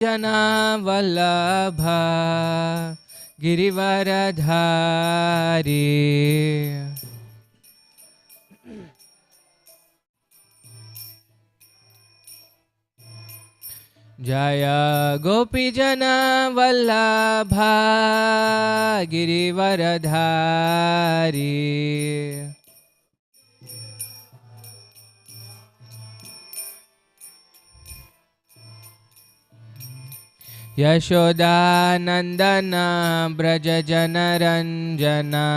जना वल्लभ गिरिवरधारी जय गोपीजन वल्लभ गिरिवरधारी यशोदानंदन ब्रज जनरंजना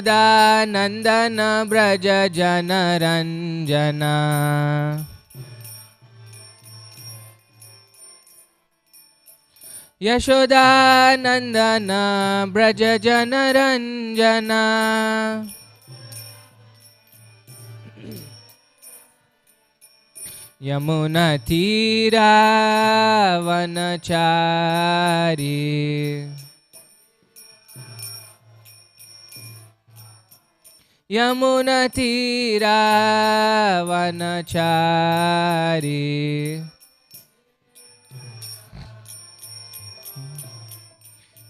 यशोदानंदन ब्रज जनरंजना यशोदानंदन ब्रज जनरंजना यमुना तीरा वनचारी यमुना तीरा वनचारी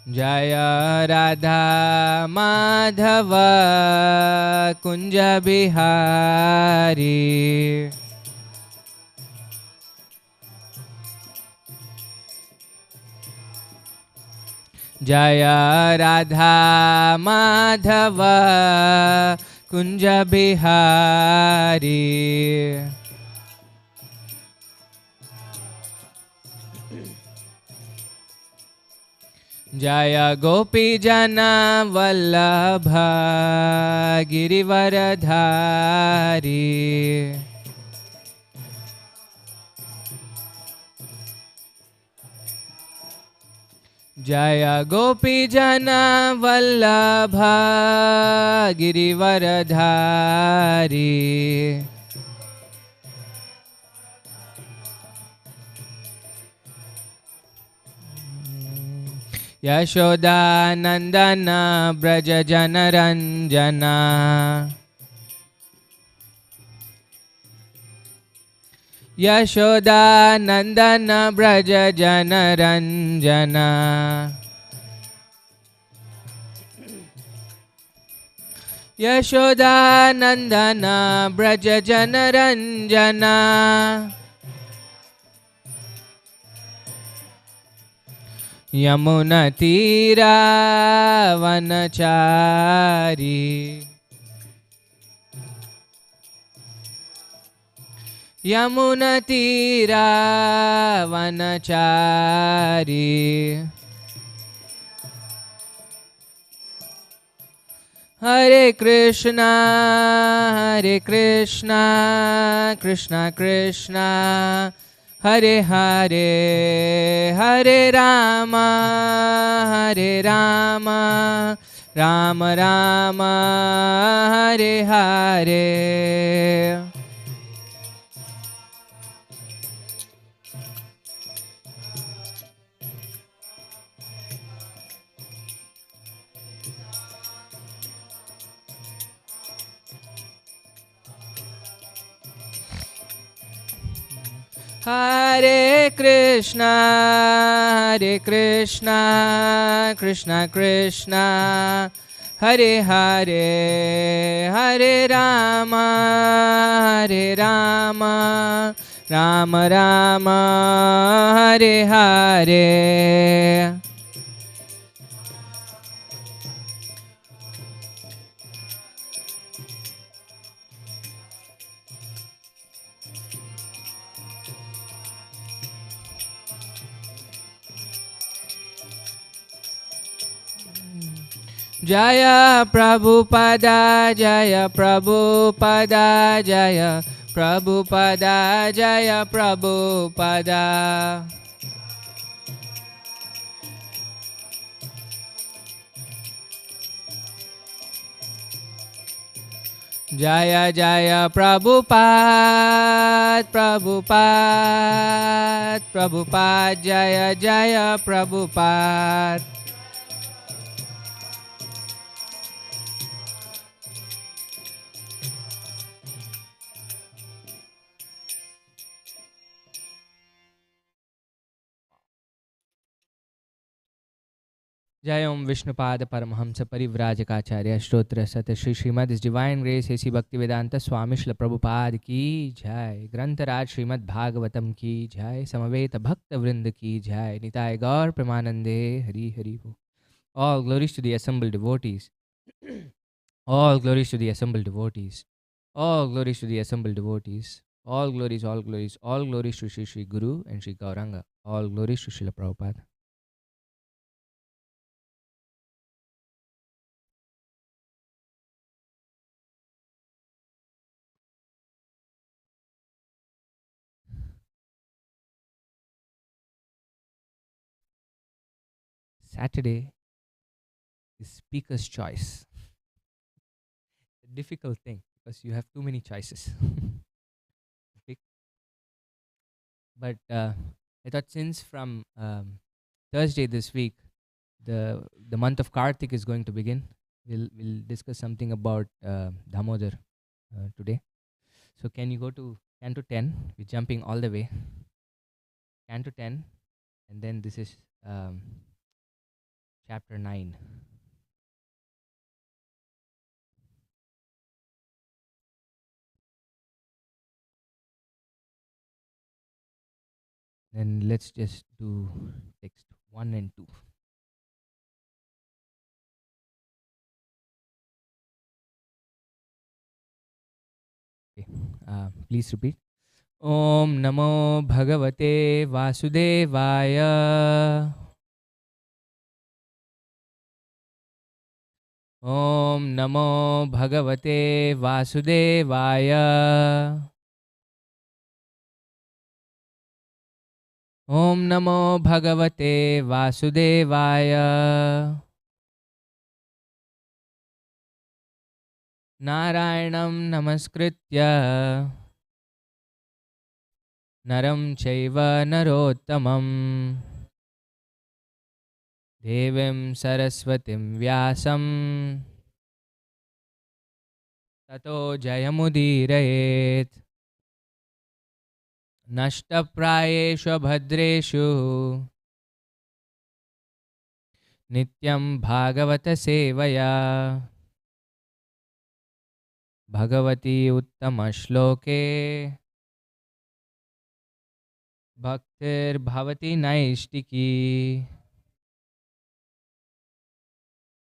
जय राधा माधव कुंज बिहारी जय राधा माधव कुंज बिहारी जय गोपी जना वल्लभ गिरिवरधारी जय गोपी जना वल्लभ गिरिवरधारी यशोदानंदन ब्रज जनरंजना यशोदानंदन ब्रज जनरंजना यशोदानंदन ब्रज जनरंजना यमुना तीरा वनचारी यमुना तीरा वनचारी हरे कृष्णा कृष्णा कृष्णा हरे हरे हरे राम राम राम हरे हरे हरे कृष्णा कृष्णा कृष्णा हरे हरे हरे राम राम राम हरे हरे जय प्रभुपदा जय प्रभुपदा जय प्रभुपदा जय प्रभुपदा जय जय प्रभुपाद प्रभुपाद प्रभुपाद जय जय Prabhupada Jai Om Vishnupada Paramahamsa Parivrajakacarya Shrotra Sat Shri Srimad His Divine Grace A.C. Bhaktivedanta Swami Shla Prabhupada Ki Jai Grantaraj Srimad Bhagavatam Ki Jai Samaveta Bhakta Vrinda Ki Jai Nitai Gaur Premanande Hari Hari Bo. All glories to the assembled devotees. All glories to the assembled devotees. All glories to the assembled devotees. All glories, all glories, all glories to Shri Shri Guru and Shri Gauranga. All glories to Srila Prabhupada. Saturday is speaker's choice. A difficult thing because you have too many choices. Okay. But I thought since from Thursday this week, the month of Kartik is going to begin. We'll discuss something about Damodar today. So can you go to Canto 10? We're jumping all the way. Canto 10, and then this is chapter 9. Then let's just do text 1 and 2. Okay. Please repeat. Om Namo Bhagavate Vasudevaya. Om Namo Bhagavate Vasudevaya. Om Namo Bhagavate Vasudevaya. Narayanam Namaskritya Naram Chaiva Narottamam Devim Saraswatim Vyasam Tato Jayamudirayet Nashtaprayeshu Bhadreshu Nityam Bhagavata Sevaya Bhagavati Uttama Shloke Bhaktir Bhavati Naishtiki.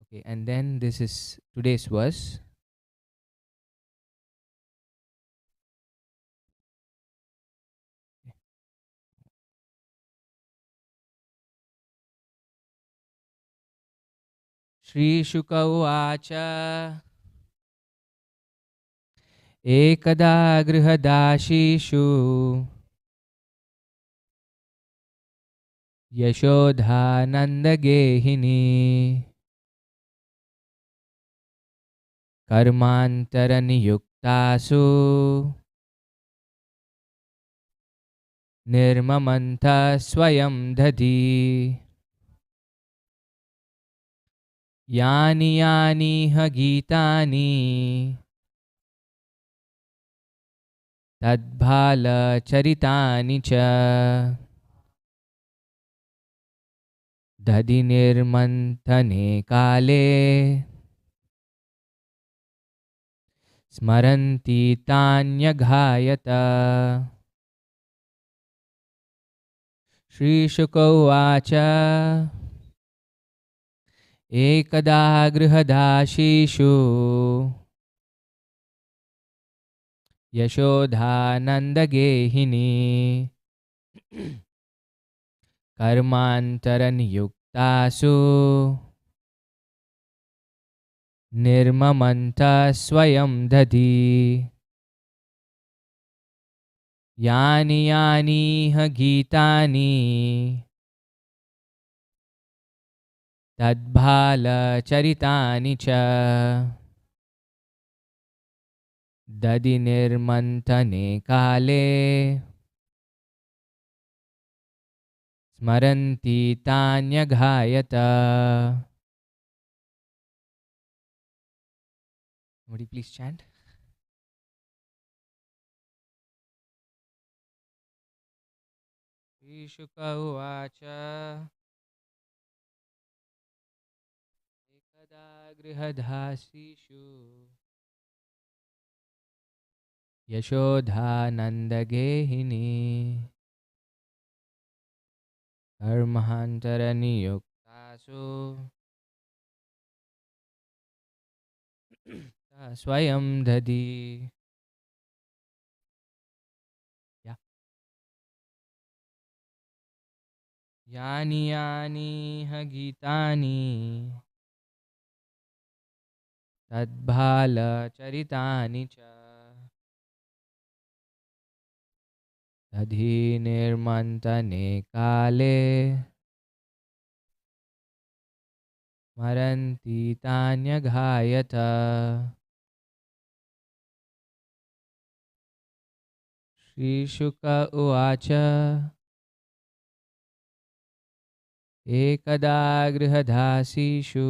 Okay, and then this is today's verse. Shri Shuka Uvacha Ekada Grihadashishu Yashodhananda Gehini Karmantara Niyuktasu Nirmamanta Swayam Dadi Yani Yani Hagitani Tadbhala Charitani Cha Dadi Nirmantane Kale Smaranti Tanyaghayata. Shri Shuka Uvacha Ekada Grihadashishu Yashodhananda Gehini Karmantara Niyuktasu Nirmamanta Swayam Dadi Yani Yani Hagitani Tadbhala Charitani Cha Dadi Nirmantane Kale Smaranti Tanyaghayata. Somebody please chant. Shri Shuka Uvacha गृहदासीषु यशोधानन्दगेहिनी कर्मान्तरनियुक्तासु स्वयं दधी. Yeah. यानि यानि ह गीतानि तद्भालचरितानि च दधि निर्मन्तने काले स्मरन्ति तान्यघायत. श्रीशुक उवाच एकदा गृहदासीषु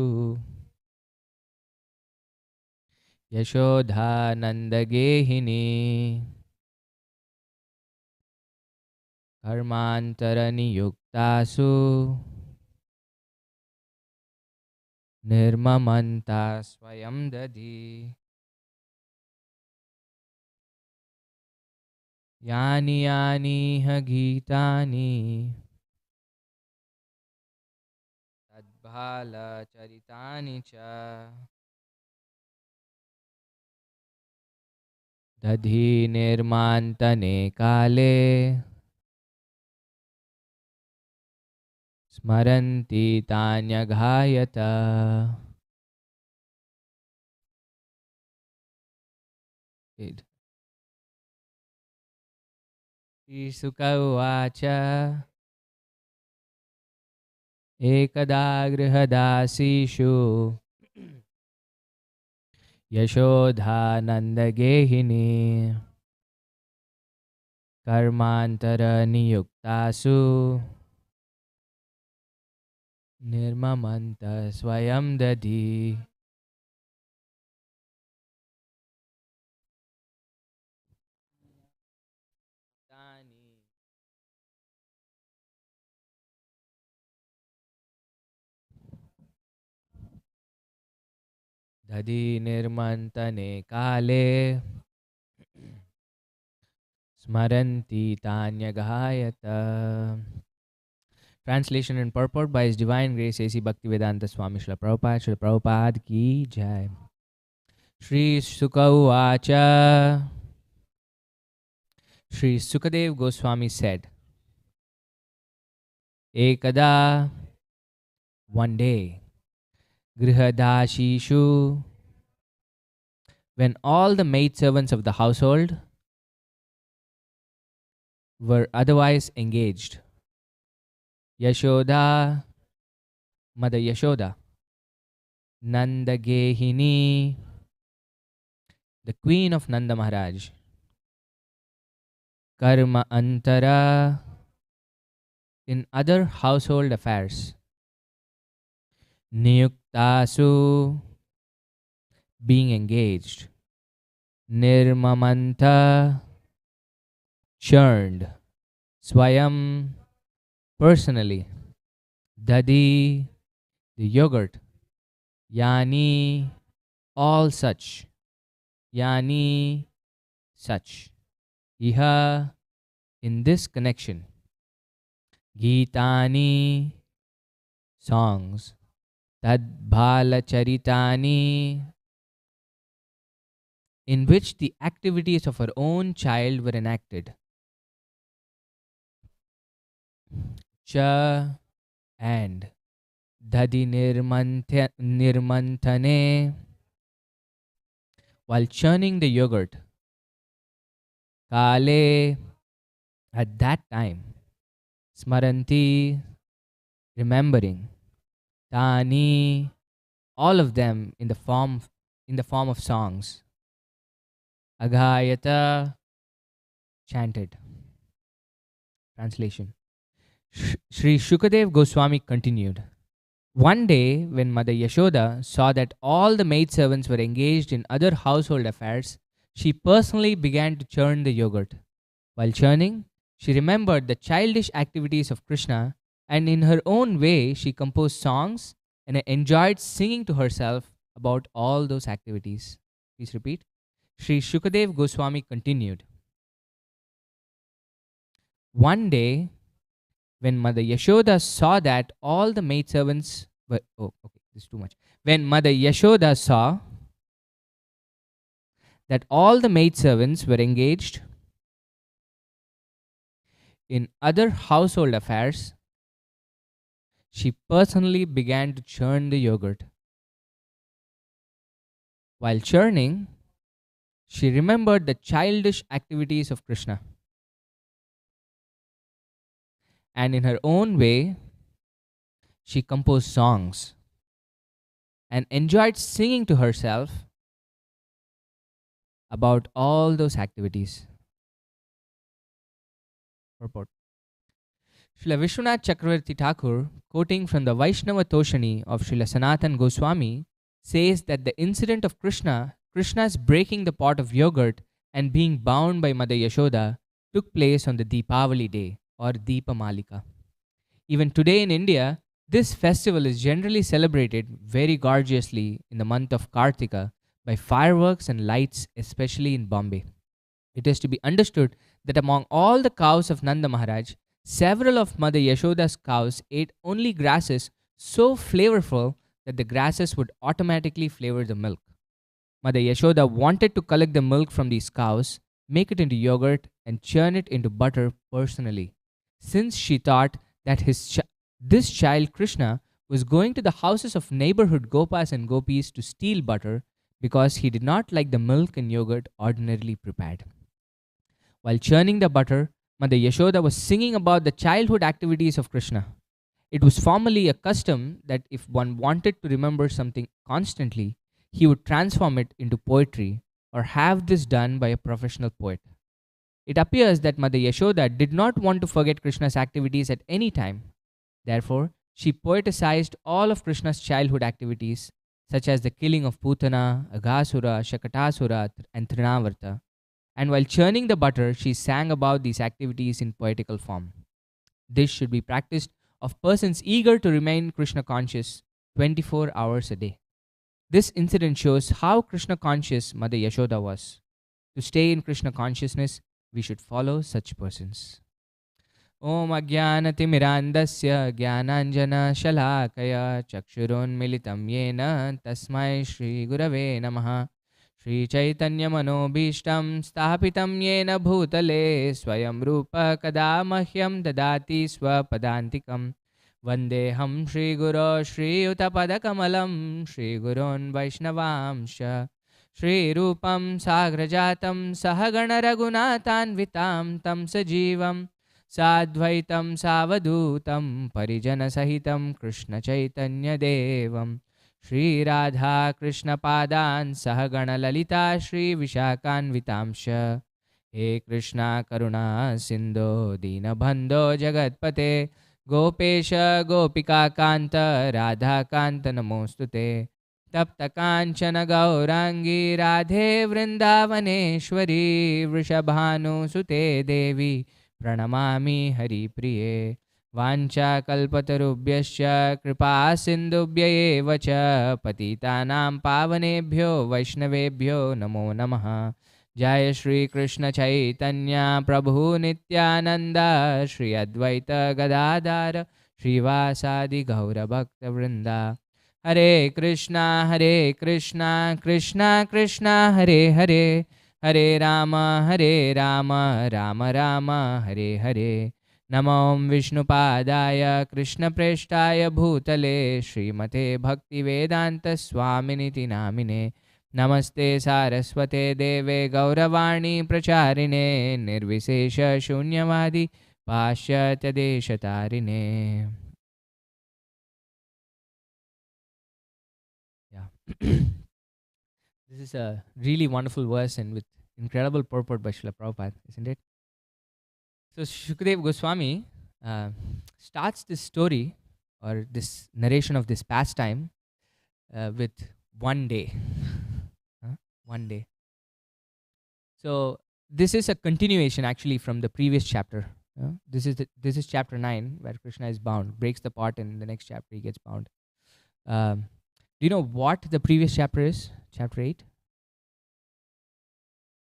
यशोधानन्दगेहिनी कर्मान्तरनियुक्तासु निर्ममन्ता स्वयं दधि. यानि यानि ह गीतानि तद्भालचरितानि च दधि निर्मान्तने काले स्मरन्ति तान्यघायत. श्रीशुक उवाच एकदा गृहदासीषु यशोधानन्दगेहिनी कर्मान्तरनियुक्तासु निर्ममन्त स्वयं दधि. दधि निर्मन्तने काले स्मरन्ति तान्यघायत. Translation and purport by His Divine Grace A.C. Bhaktivedanta Swami Srila Prabhupada. Srila Prabhupada ki jai. Shri Sukha Uvacha. Shri Sukadev Goswami said, Ekada, one day, Grihadashishu, when all the maidservants of the household were otherwise engaged, Yashoda, Mother Yashoda, Nandagehini, the queen of Nanda Maharaj, Karma Antara, in other household affairs, Niyuktasu, being engaged, Nirmamanta, churned, Swayam, personally, Dadi, the yogurt, Yani, all such, Yani, such, Iha, in this connection, Gitani, songs, Tadbhala Charitani, in which the activities of her own child were enacted. Cha, and Dadi Nirmantane, while churning the yogurt, Kale, at that time, Smaranti, remembering, Tani, all of them in the form of songs, Aghayata, chanted. Translation. Sri Shukadev Goswami continued. One day, when Mother Yashoda saw that all the maidservants were engaged in other household affairs, she personally began to churn the yogurt. While churning, she remembered the childish activities of Krishna, and in her own way, she composed songs and enjoyed singing to herself about all those activities. Please repeat. Sri Shukadev Goswami continued. One day, when Mother Yashoda saw that all the maidservants were. Oh, okay, this is too much. When Mother Yashoda saw that all the maidservants were engaged in other household affairs, she personally began to churn the yogurt. While churning, she remembered the childish activities of Krishna, and in her own way, she composed songs and enjoyed singing to herself about all those activities. Purport. Srila Vishwanath Chakravarti Thakur, quoting from the Vaishnava Toshani of Srila Sanatan Goswami, says that the incident of Krishna's breaking the pot of yogurt and being bound by Mother Yashoda, took place on the Deepavali day or Deepamalika. Even today in India, this festival is generally celebrated very gorgeously in the month of Kartika by fireworks and lights, especially in Bombay. It is to be understood that among all the cows of Nanda Maharaj, several of Mother Yashoda's cows ate only grasses so flavorful that the grasses would automatically flavor the milk. Mother Yashoda wanted to collect the milk from these cows, make it into yogurt, and churn it into butter personally, since she thought that this child Krishna was going to the houses of neighborhood Gopas and Gopis to steal butter because he did not like the milk and yogurt ordinarily prepared. While churning the butter, Mother Yashoda was singing about the childhood activities of Krishna. It was formerly a custom that if one wanted to remember something constantly, he would transform it into poetry or have this done by a professional poet. It appears that Mother Yashoda did not want to forget Krishna's activities at any time. Therefore, she poeticized all of Krishna's childhood activities, such as the killing of Putana, Aghasura, Shakatasura, and Trinavarta. And while churning the butter, she sang about these activities in poetical form. This should be practiced of persons eager to remain Krishna conscious 24 hours a day. This incident shows how Krishna conscious Mother Yashoda was. To stay in Krishna consciousness, we should follow such persons. Om Ajnanatimirandasya Jnananjana Shalakaya Chakshurunmilitam Yena Tasmai Shri Gurave Namaha. Shri Chaitanya Manobhishtam Sthapitam Yena Bhutale Swayam Rupa Kada Mahyam Dadati Swapadantikam. Vandeham Shri Guru Shri Utapadakamalam Shri Gurun Vaishnavamsha. Shri Rupam Sagrajatam Sahagana Raghunathanvitam Tam Sajivam Sadvaitam Savadutam Parijana Sahitam Krishna Chaitanya Devam Shri Radha Krishna Padan Sahagana Lalita Shri Vishakan Vitamsha. He Krishna Karuna Sindho Dinabandho Jagatpate Gopesha Gopika Kanta Radha Kanta Namostute. Tapta Kanchana Gaurangi Radhe Vrindavaneshwari Vrishabhanu Sute Devi Pranamami Hari Priye. Vancha kalpatarubhyascha kripa sindubhya eva cha patitanam pavanebhyo vaishnavebhyo namo namaha. Jaya Shri Krishna Chaitanya Prabhu Nityananda Shri Advaita Gadadhara Srivasadi Gaura Bhakta Vrinda. Hare Krishna Krishna Krishna Hare Hare, Hare Rama Rama Rama Hare Hare. Namo Vishnupadaya Krishna Preshtaya Bhutale Srimate Bhaktivedanta Swaminiti Namine. Namaste Saraswate Deve Gauravani Pracharine Nirvisesha Shunyavadi Pashyatya Deshatarine. Yeah. This is a really wonderful verse and with incredible purport by Srila Prabhupada, isn't it? So Shukadeva Goswami starts this story or this narration of this pastime with one day. One day. So this is a continuation actually from the previous chapter. This is chapter 9 where Krishna is bound, breaks the pot, and in the next chapter he gets bound. Do you know what the previous chapter is? Chapter 8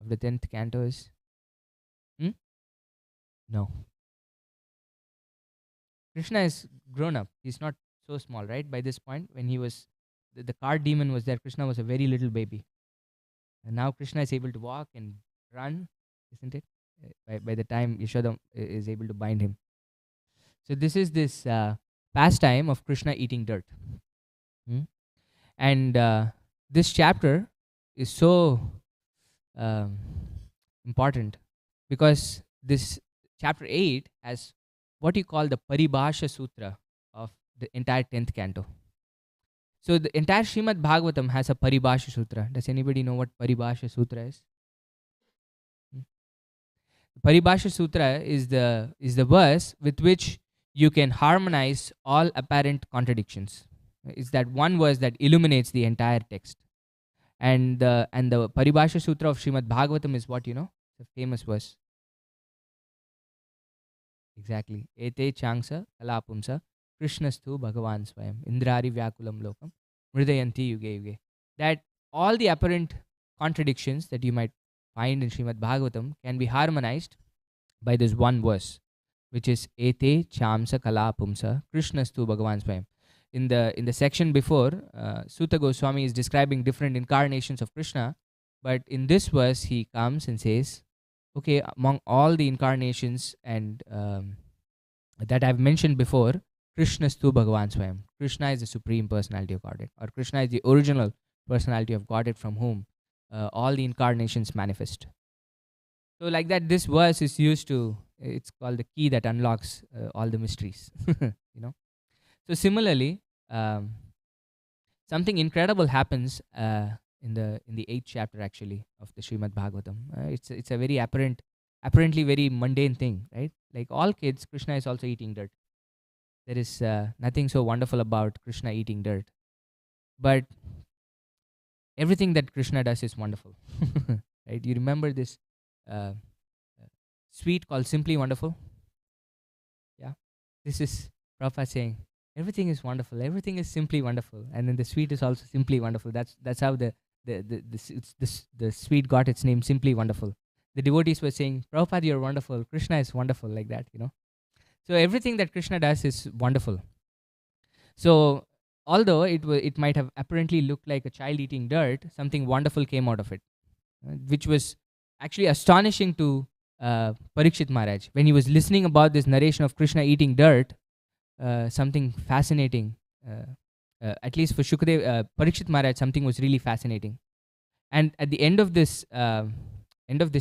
of the 10th canto is? Hmm? No. Krishna is grown up. He's not so small, right? By this point, when he was, the card demon was there, Krishna was a very little baby. And now Krishna is able to walk and run, isn't it? By the time Yashoda is able to bind him. So this is this pastime of Krishna eating dirt. Hmm? And this chapter is so um, important because this chapter 8 has what you call the Paribhasha Sutra of the entire 10th canto. So the entire Srimad Bhagavatam has a Paribhasha Sutra. Does anybody know what Paribhasha Sutra is? Paribhasha Sutra is the verse with which you can harmonize all apparent contradictions. It's that one verse that illuminates the entire text. And the Paribhasha Sutra of Srimad Bhagavatam is what, the famous verse. Exactly. Ete changsa kalapumsa Krishnastu Bhagavan Swayam Indrari Vyakulam Lokam Mridayanti Yuge Yuge. That all the apparent contradictions that you might find in Srimad Bhagavatam can be harmonized by this one verse, which is Ete Chamsa Kalapumsa Krishnastu Bhagavan Swayam. In the section before, Sutta Goswami is describing different incarnations of Krishna, but in this verse he comes and says, okay, among all the incarnations and that I've mentioned before, Krishnastu Bhagavan Swayam. Krishna is the supreme personality of Godhead, or Krishna is the original personality of Godhead from whom all the incarnations manifest. So like that, this verse is used to, it's called the key that unlocks all the mysteries. So similarly, something incredible happens in the 8th chapter actually of the Srimad Bhagavatam. It's a very apparently very mundane thing, right? Like all kids, Krishna is also eating dirt. There is nothing so wonderful about Krishna eating dirt, but everything that Krishna does is wonderful, right? You remember this sweet called Simply Wonderful? Yeah, this is Prabhupada saying everything is wonderful, everything is simply wonderful, and then the sweet is also simply wonderful. That's how the sweet got its name, Simply Wonderful. The devotees were saying, Prabhupada, you're wonderful, Krishna is wonderful, like that, So everything that Krishna does is wonderful. So although it might have apparently looked like a child eating dirt, something wonderful came out of it, which was actually astonishing to Parikshit Maharaj. When he was listening about this narration of Krishna eating dirt, something fascinating, at least for Shukadev, Parikshit Maharaj, something was really fascinating. And at the end of this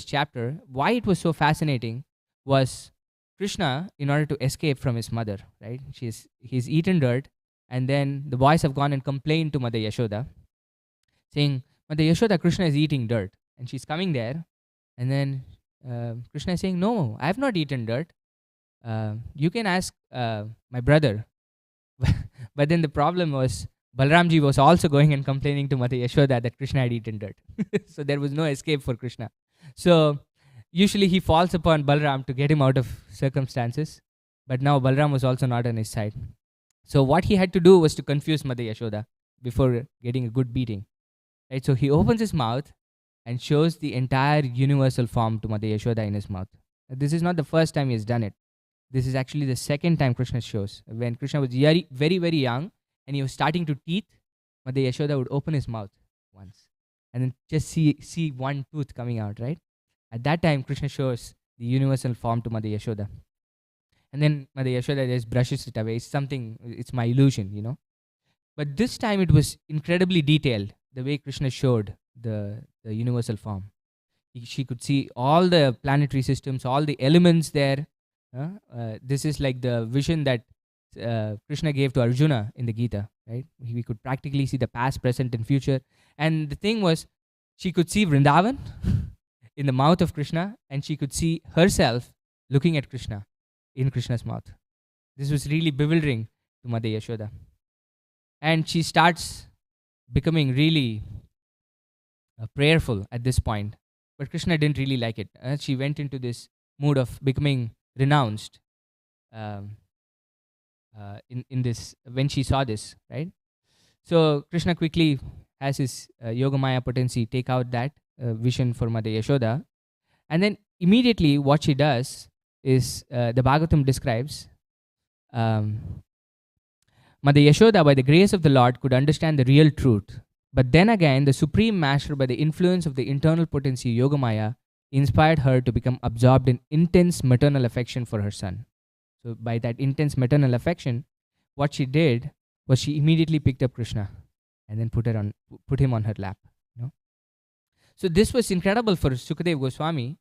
chapter, why it was so fascinating was Krishna, in order to escape from his mother, right? He's eaten dirt, and then the boys have gone and complained to Mother Yashoda, saying, Mother Yashoda, Krishna is eating dirt. And she's coming there, and then Krishna is saying, no, I have not eaten dirt. You can ask my brother. But then the problem was, Balramji was also going and complaining to Mother Yashoda that Krishna had eaten dirt. So there was no escape for Krishna. So usually he falls upon Balram to get him out of circumstances. But now Balram was also not on his side. So what he had to do was to confuse Mother Yashoda before getting a good beating. Right? So he opens his mouth and shows the entire universal form to Mother Yashoda in his mouth. This is not the first time he has done it. This is actually the second time Krishna shows. When Krishna was very, very, very young and he was starting to teeth, Mother Yashoda would open his mouth once and then just see one tooth coming out, right? At that time, Krishna shows the universal form to Mother Yashoda. And then Mother Yashoda just brushes it away. It's my illusion, But this time it was incredibly detailed, the way Krishna showed the universal form. She could see all the planetary systems, all the elements there. This is like the vision that Krishna gave to Arjuna in the Gita, right? We could practically see the past, present, and future. And the thing was, she could see Vrindavan in the mouth of Krishna, and she could see herself looking at Krishna in Krishna's mouth. This was really bewildering to Mother Yashoda. And she starts becoming really prayerful at this point. But Krishna didn't really like it. She went into this mood of becoming renounced in this when she saw this, right? So Krishna quickly has his Yogamaya potency take out that vision for Mother Yashoda. And then immediately what she does is the Bhagavatam describes um, Mother Yashoda, by the grace of the Lord, could understand the real truth. But then again, the Supreme Master, by the influence of the internal potency Yogamaya, inspired her to become absorbed in intense maternal affection for her son. So, by that intense maternal affection, what she did was she immediately picked up Krishna and then put him on her lap. You know? So, this was incredible for Sukadev Goswami,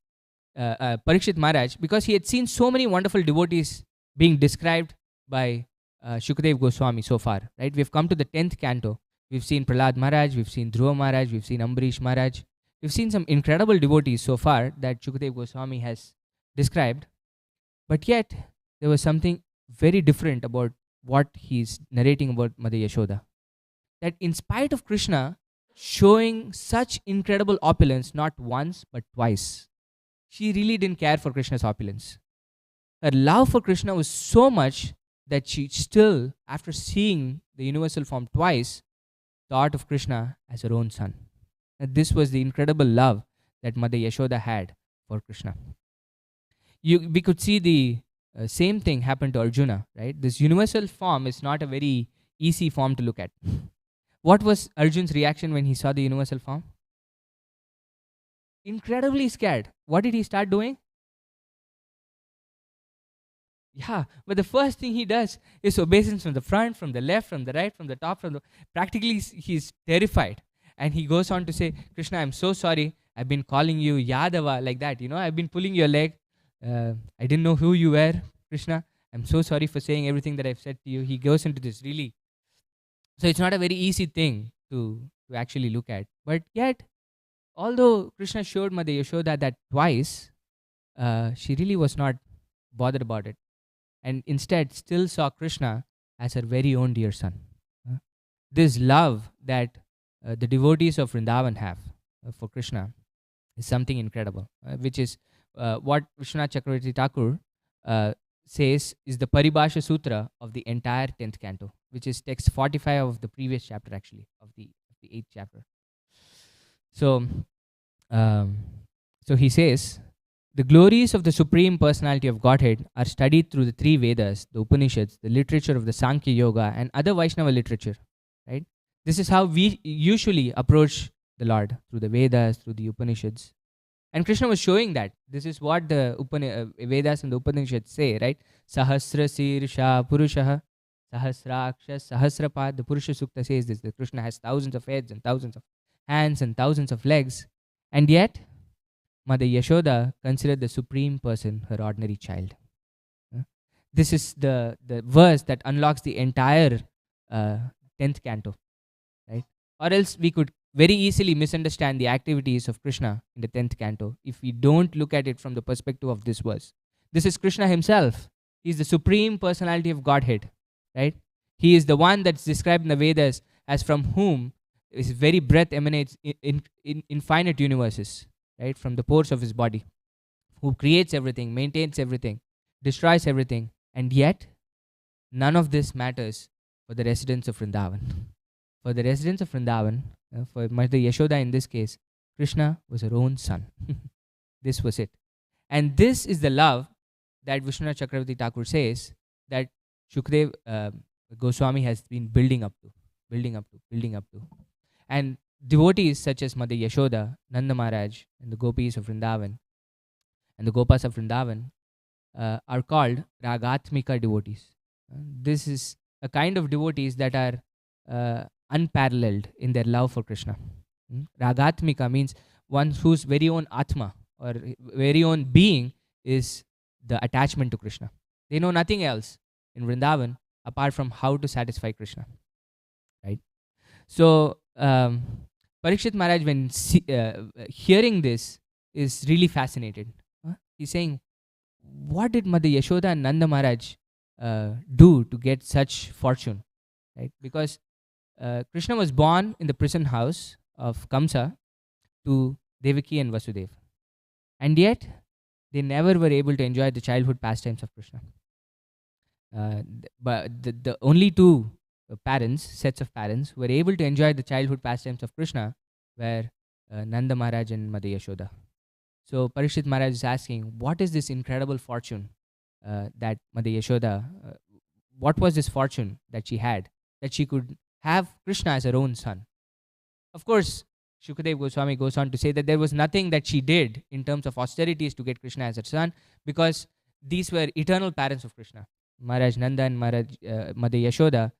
Parikshit Maharaj, because he had seen so many wonderful devotees being described by Shukadev Goswami so far, right? We've come to the 10th canto. We've seen Prahlad Maharaj, we've seen Dhruva Maharaj, we've seen Ambarish Maharaj. We've seen some incredible devotees so far that Shukadev Goswami has described. But yet, there was something very different about what he's narrating about Mother Yashoda. That in spite of Krishna showing such incredible opulence, not once but twice, she really didn't care for Krishna's opulence. Her love for Krishna was so much that she still, after seeing the universal form twice, thought of Krishna as her own son. And this was the incredible love that Mother Yashoda had for Krishna. We could see the same thing happen to Arjuna, right? This universal form is not a very easy form to look at. What was Arjun's reaction when he saw the universal form? Incredibly scared. What did he start doing? Yeah, but the first thing he does is obeisance from the front, from the left, from the right, from the top, practically he's terrified. And he goes on to say, Krishna, I'm so sorry. I've been calling you Yadava like that. I've been pulling your leg. I didn't know who you were, Krishna. I'm so sorry for saying everything that I've said to you. He goes into this really. So it's not a very easy thing to actually look at. But yet, although Krishna showed Mother Yashoda that twice, she really was not bothered about it. And instead still saw Krishna as her very own dear son. This love that the devotees of Vrindavan have for Krishna is something incredible, which is what Vishwanath Chakravarti Thakur says is the Paribhasha Sutra of the entire 10th canto, which is text 45 of the previous chapter, actually, of the 8th chapter. So he says, the glories of the Supreme Personality of Godhead are studied through the 3 Vedas, the Upanishads, the literature of the Sankhya Yoga, and other Vaishnava literature. Right? This is how we usually approach the Lord, through the Vedas, through the Upanishads. And Krishna was showing that. This is what the Vedas and the Upanishads say, right? Sahasra Sirsha Purushaha, Sahasraksha Sahasrapad. The Purusha Sukta says this, that Krishna has thousands of heads and thousands of hands and thousands of legs. And yet, Mother Yashoda considered the Supreme Person her ordinary child. This is the verse that unlocks the entire 10th canto, right? Or else we could very easily misunderstand the activities of Krishna in the 10th canto if we don't look at it from the perspective of this verse. This is Krishna himself. He is the Supreme Personality of Godhead, right? He is the one that's described in the Vedas as from whom his very breath emanates in infinite universes. Right, from the pores of his body, who creates everything, maintains everything, destroys everything, and yet none of this matters for the residents of Vrindavan. For the residents of Vrindavan, for Mother Yashoda in this case, Krishna was her own son. This was it. And this is the love that Vishwanath Chakravarti Thakur says that Shukadev Goswami has been building up to. And devotees such as Mother Yashoda, Nanda Maharaj, and the gopis of Vrindavan, and the gopas of Vrindavan are called Ragatmika devotees. This is a kind of devotees that are unparalleled in their love for Krishna. Ragatmika means one whose very own Atma or very own being is the attachment to Krishna. They know nothing else in Vrindavan apart from how to satisfy Krishna. Right? So, Parikshit Maharaj, when hearing this, is really fascinated. He's saying, what did Mother Yashoda and Nanda Maharaj do to get such fortune? Right? Because Krishna was born in the prison house of Kamsa to Devaki and Vasudeva. And yet, they never were able to enjoy the childhood pastimes of Krishna. But the only two parents, sets of parents, who were able to enjoy the childhood pastimes of Krishna were Nanda Maharaj and Mother Yashoda. So Parikshit Maharaj is asking, what is this incredible fortune that Mother Yashoda, what was this fortune that she had, that she could have Krishna as her own son? Of course, Shukadev Goswami goes on to say that there was nothing that she did in terms of austerities to get Krishna as her son, because these were eternal parents of Krishna. Maharaj Nanda and Mother Yashoda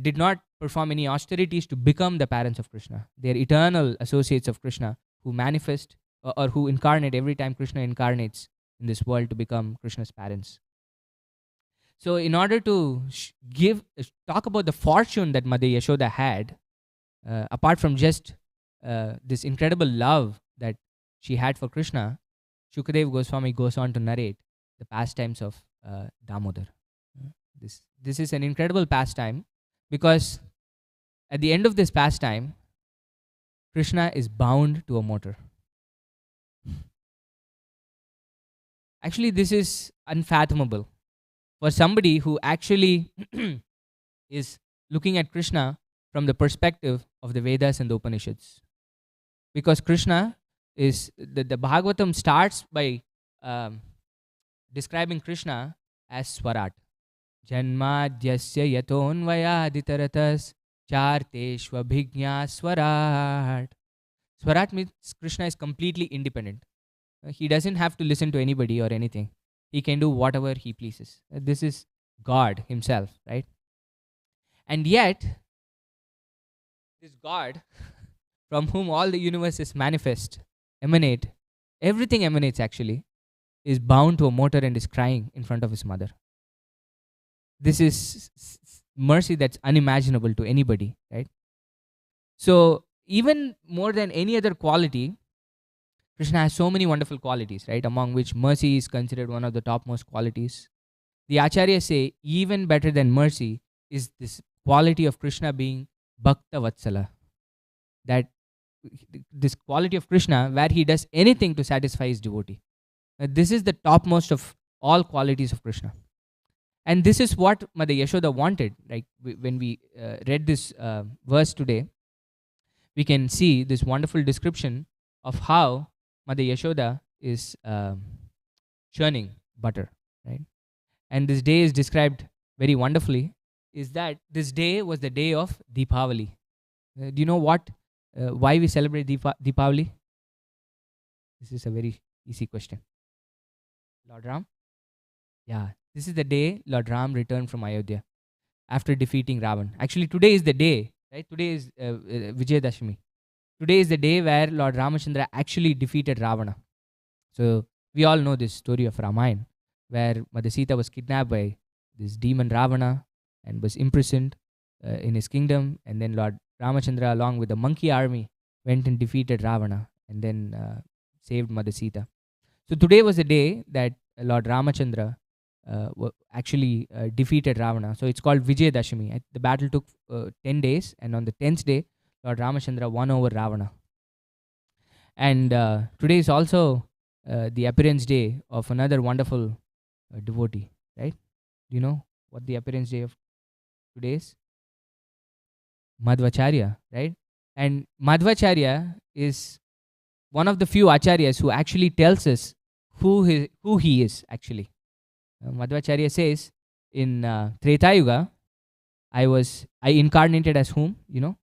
did not perform any austerities to become the parents of Krishna. They are eternal associates of Krishna who manifest or who incarnate every time Krishna incarnates in this world to become Krishna's parents. So in order to talk about the fortune that Mother Yashoda had, apart from just this incredible love that she had for Krishna, Shukadev Goswami goes on to narrate the pastimes of Damodar. This is an incredible pastime, because at the end of this pastime, Krishna is bound to a motor. Actually, this is unfathomable for somebody who actually is looking at Krishna from the perspective of the Vedas and the Upanishads. Because Krishna is, the Bhagavatam starts by describing Krishna as Swarat. Janmadyasya yatonvayaditaratas charteshvabhignya Swarat. Swarat means Krishna is completely independent. He doesn't have to listen to anybody or anything. He can do whatever he pleases. This is God himself, right? And yet, this God, from whom all the universes emanate, everything emanates actually, is bound to a motor and is crying in front of his mother. This is mercy that's unimaginable to anybody, right? So, even more than any other quality, Krishna has so many wonderful qualities, right? Among which mercy is considered one of the topmost qualities. The Acharyas say even better than mercy is this quality of Krishna being Bhakta Vatsala. That this quality of Krishna where he does anything to satisfy his devotee. This is the topmost of all qualities of Krishna. And this is what Mother Yashoda wanted. Like when we read this verse today, we can see this wonderful description of how Mother Yashoda is churning butter, right? And this day is described very wonderfully, is that this day was the day of Deepavali. Do you know why we celebrate Deepavali? This is a very easy question. Lord Ram? Yeah, this is the day Lord Ram returned from Ayodhya after defeating Ravan. Actually, today is the day, right? Today is Vijayadashmi. Today is the day where Lord Ramachandra actually defeated Ravana. So we all know this story of Ramayana, where Mother Sita was kidnapped by this demon Ravana and was imprisoned in his kingdom. And then Lord Ramachandra, along with the monkey army, went and defeated Ravana and then saved Mother Sita. So today was the day that Lord Ramachandra actually defeated Ravana. So it's called Vijayadashmi. The battle took 10 days, and on the 10th day, Lord Ramachandra won over Ravana. And today is also the appearance day of another wonderful devotee, right? Do you know what the appearance day of today is? Madhvacharya, right? And Madhvacharya is one of the few acharyas who actually tells us who he is actually. Madhvacharya says in Treta Yuga, I incarnated as whom? You know?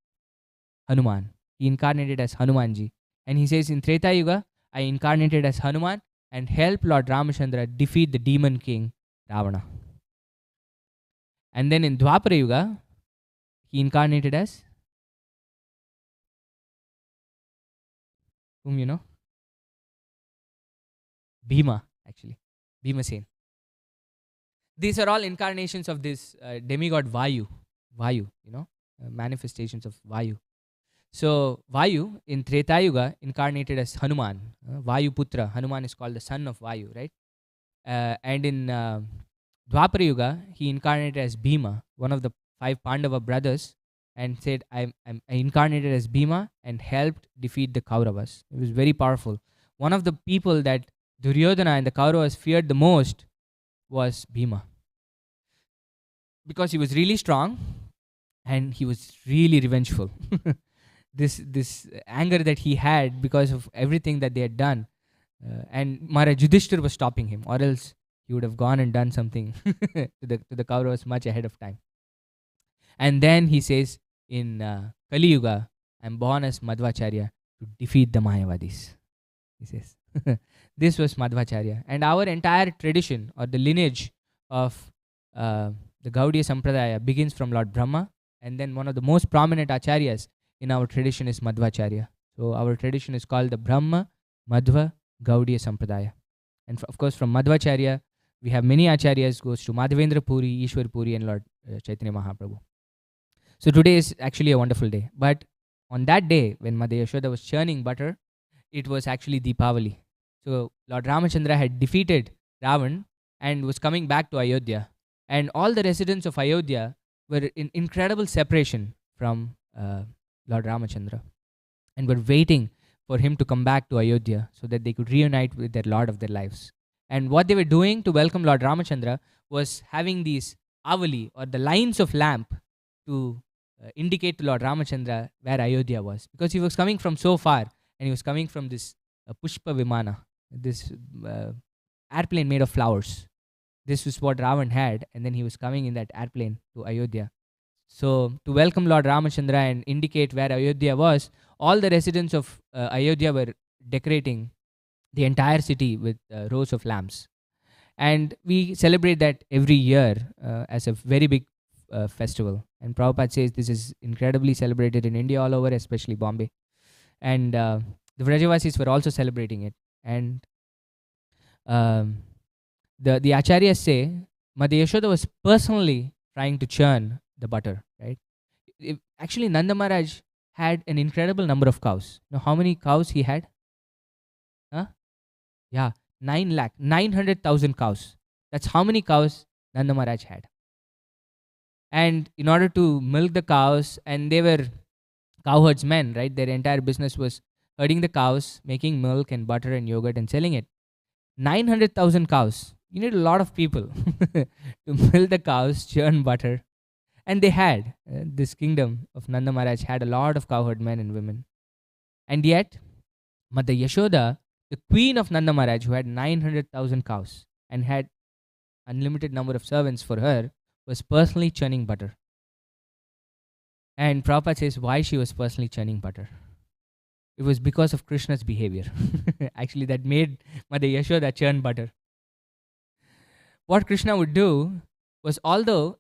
Hanuman. He incarnated as Hanumanji. And he says in Treta Yuga, I incarnated as Hanuman and helped Lord Ramachandra defeat the demon king Ravana. And then in Dwapara Yuga, he incarnated as whom you know? Bhima, actually. Bhimasen. These are all incarnations of this demigod Vayu. Vayu, you know? Manifestations of Vayu. So Vayu in Treta Yuga incarnated as Hanuman, Vayu Putra. Hanuman is called the son of Vayu, right? And in Dwapara Yuga, he incarnated as Bhima, one of the 5 Pandava brothers, and said, I incarnated as Bhima and helped defeat the Kauravas. It was very powerful. One of the people that Duryodhana and the Kauravas feared the most was Bhima. Because he was really strong and he was really revengeful. This anger that he had because of everything that they had done, and Maharaj Yudhishthir was stopping him, or else he would have gone and done something to the Kauravas much ahead of time. And then he says in Kali Yuga, I'm born as Madhvacharya to defeat the Mayavadis. He says, this was Madhvacharya. And our entire tradition or the lineage of the Gaudiya Sampradaya begins from Lord Brahma. And then one of the most prominent acharyas in our tradition is Madhvacharya. So our tradition is called the Brahma Madhva Gaudiya Sampradaya. And of course, from Madhvacharya, we have many acharyas, goes to Madhavendra Puri, Ishwar Puri, and Lord Chaitanya Mahaprabhu. So today is actually a wonderful day. But on that day, when Mother Yashoda was churning butter, it was actually Deepavali. So Lord Ramachandra had defeated Ravan and was coming back to Ayodhya. And all the residents of Ayodhya were in incredible separation from Lord Ramachandra and were waiting for him to come back to Ayodhya so that they could reunite with their Lord of their lives. And what they were doing to welcome Lord Ramachandra was having these avali, or the lines of lamp, to indicate to Lord Ramachandra where Ayodhya was, because he was coming from so far, and he was coming from this Pushpa Vimana, this airplane made of flowers. This was what Ravan had, and then he was coming in that airplane to Ayodhya. So to welcome Lord Ramachandra and indicate where Ayodhya was, all the residents of Ayodhya were decorating the entire city with rows of lamps. And we celebrate that every year as a very big festival. And Prabhupada says this is incredibly celebrated in India all over, especially Bombay. And the Vrajavasis were also celebrating it. And the acharyas say Mother Yashoda was personally trying to churn the butter, right? Actually, Nanda Maharaj had an incredible number of cows. You know how many cows he had? Huh? Yeah, 900,000 cows. That's how many cows Nanda Maharaj had. And in order to milk the cows, and they were cowherdsmen, right? Their entire business was herding the cows, making milk and butter and yogurt and selling it. 900,000 cows. You need a lot of people to milk the cows, churn butter. And they had, this kingdom of Nanda Maharaj had a lot of cowherd men and women. And yet, Mother Yashoda, the queen of Nanda Maharaj, who had 900,000 cows and had unlimited number of servants for her, was personally churning butter. And Prabhupada says why she was personally churning butter. It was because of Krishna's behavior. Actually, that made Mother Yashoda churn butter. What Krishna would do was, although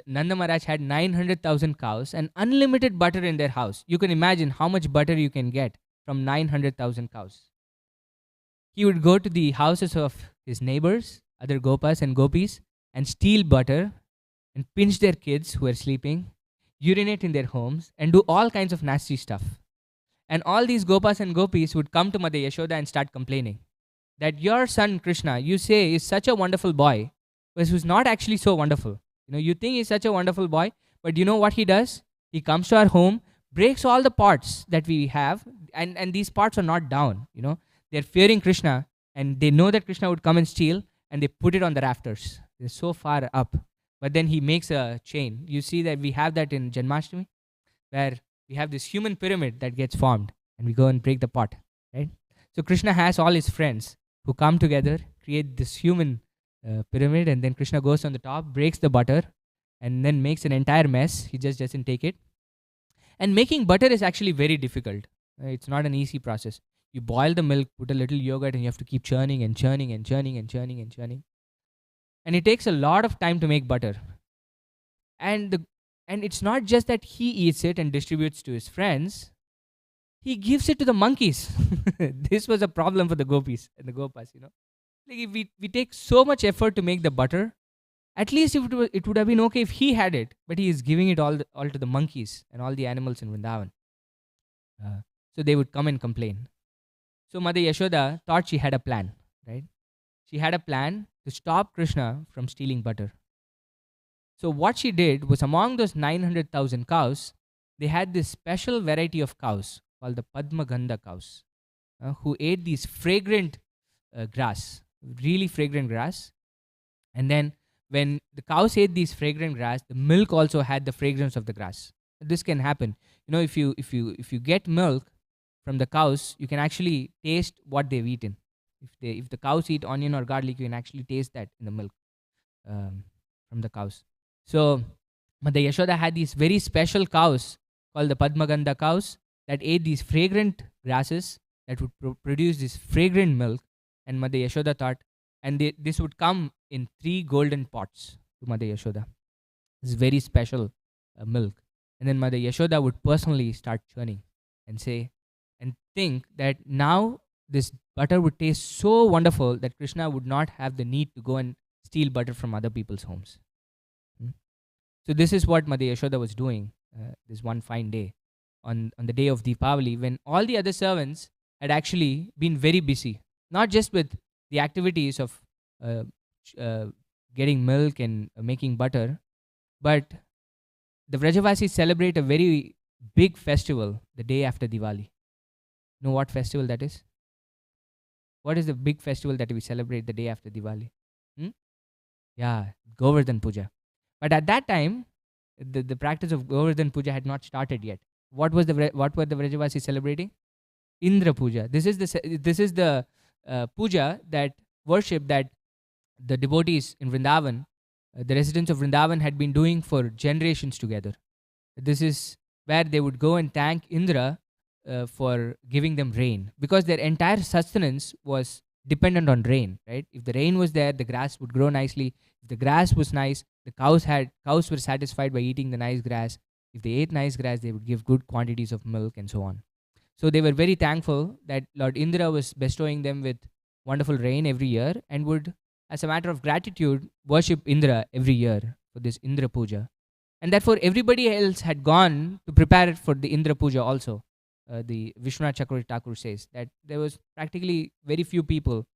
Nanda Maharaj had 900,000 cows and unlimited butter in their house, you can imagine how much butter you can get from 900,000 cows. He would go to the houses of his neighbors, other gopas and gopis, and steal butter and pinch their kids who were sleeping, urinate in their homes, and do all kinds of nasty stuff. And all these gopas and gopis would come to Mother Yashoda and start complaining that your son Krishna, you say, is such a wonderful boy, but who's not actually so wonderful. You know, you think he's such a wonderful boy, but you know what he does? He comes to our home, breaks all the pots that we have, and these pots are not down. You know, they're fearing Krishna, and they know that Krishna would come and steal, and they put it on the rafters. They're so far up. But then he makes a chain. You see that we have that in Janmashtami, where we have this human pyramid that gets formed, and we go and break the pot, right? So Krishna has all his friends who come together, create this human pyramid, and then Krishna goes on the top, breaks the butter, and then makes an entire mess. He just doesn't take it. And making butter is actually very difficult. It's not an easy process. You boil the milk, put a little yogurt, and you have to keep churning and churning and churning and churning and churning. And it takes a lot of time to make butter. And it's not just that he eats it and distributes to his friends. He gives it to the monkeys. This was a problem for the gopis and the gopas, you know. Like, if we take so much effort to make the butter, at least if it would have been okay if he had it, but he is giving it all to the monkeys and all the animals in Vrindavan. So they would come and complain. So Mother Yashoda thought she had a plan, right? She had a plan to stop Krishna from stealing butter. So what she did was, among those 900,000 cows, they had this special variety of cows called the Padma Gandha cows, who ate these fragrant grass, really fragrant grass. And then when the cows ate these fragrant grass, the milk also had the fragrance of the grass. This can happen. If you get milk from the cows, you can actually taste what they've eaten. If the cows eat onion or garlic, you can actually taste that in the milk, from the cows. So Mother Yashoda had these very special cows called the Padmagandha cows that ate these fragrant grasses that would produce this fragrant milk. And Mother Yashoda thought, and this would come in 3 golden pots to Mother Yashoda. This very special milk. And then Mother Yashoda would personally start churning and say, and think that now this butter would taste so wonderful that Krishna would not have the need to go and steal butter from other people's homes. So this is what Mother Yashoda was doing this one fine day on the day of Deepavali, when all the other servants had actually been very busy, not just with the activities of getting milk and making butter, but the Vrajavasis celebrate a very big festival the day after Diwali. Know what festival that is? What is the big festival that we celebrate the day after Diwali? Yeah, Govardhan Puja. But at that time, the practice of Govardhan Puja had not started yet. What were the Vrajavasis celebrating? Indra Puja. This is the puja, that worship that the devotees in Vrindavan, the residents of Vrindavan, had been doing for generations together. This is where they would go and thank Indra for giving them rain, because their entire sustenance was dependent on rain, right? If the rain was there, the grass would grow nicely. If the grass was nice, the cows were satisfied by eating the nice grass. If they ate nice grass, they would give good quantities of milk and so on. So they were very thankful that Lord Indra was bestowing them with wonderful rain every year, and would, as a matter of gratitude, worship Indra every year for this Indra Puja. And therefore, everybody else had gone to prepare it for the Indra Puja also. The Vishwanath Chakravarti Thakur says that there was practically very few people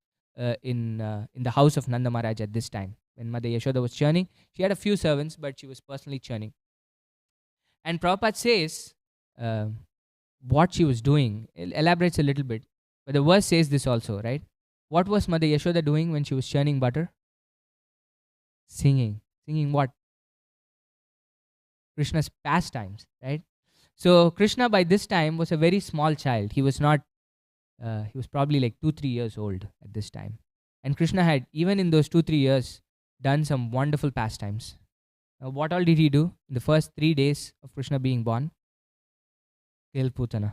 in the house of Nanda Maharaj at this time. When Mother Yashoda was churning, she had a few servants, but she was personally churning. And Prabhupada says what she was doing, elaborates a little bit. But the verse says this also, right? What was Mother Yashoda doing when she was churning butter? Singing. Singing what? Krishna's pastimes, right? So Krishna by this time was a very small child. He was not, he was probably like 2-3 years old at this time. And Krishna had, even in those 2-3 years, done some wonderful pastimes. Now, what all did he do in the first 3 days of Krishna being born? Kill Putana.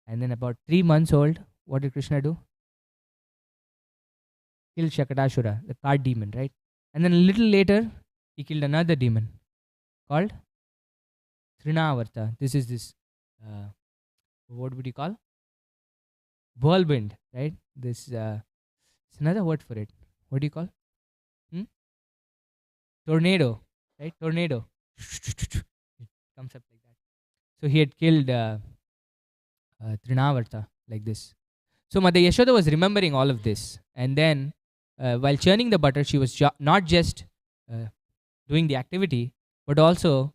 And then about 3 months old, what did Krishna do? Kill Shakatashura, the cart demon, right? And then a little later, he killed another demon called Trinavarta. This is this, what would you call? Whirlwind, right? This, it's another word for it. What do you call? Tornado, right? Tornado. It comes up like that. So he had killed Trinavarta like this. So Mother Yashoda was remembering all of this. And then while churning the butter, she was not just doing the activity, but also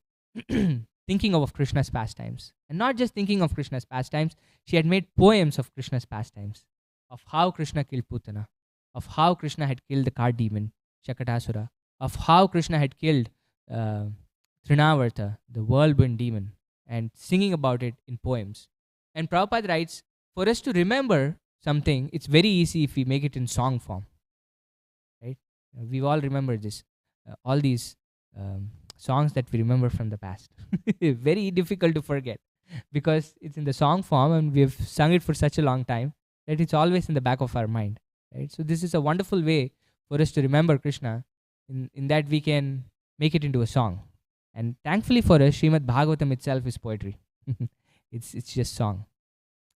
thinking of Krishna's pastimes. And not just thinking of Krishna's pastimes, she had made poems of Krishna's pastimes, of how Krishna killed Putana, of how Krishna had killed the cart demon, Shakatasura, of how Krishna had killed Trinavarta, the whirlwind demon, and singing about it in poems. And Prabhupada writes, for us to remember something, it's very easy if we make it in song form. Right? We've all remembered this. All these songs that we remember from the past. Very difficult to forget because it's in the song form and we've sung it for such a long time that it's always in the back of our mind. Right? So this is a wonderful way for us to remember Krishna in that we can make it into a song. And thankfully for us, Srimad Bhagavatam itself is poetry. It's just song.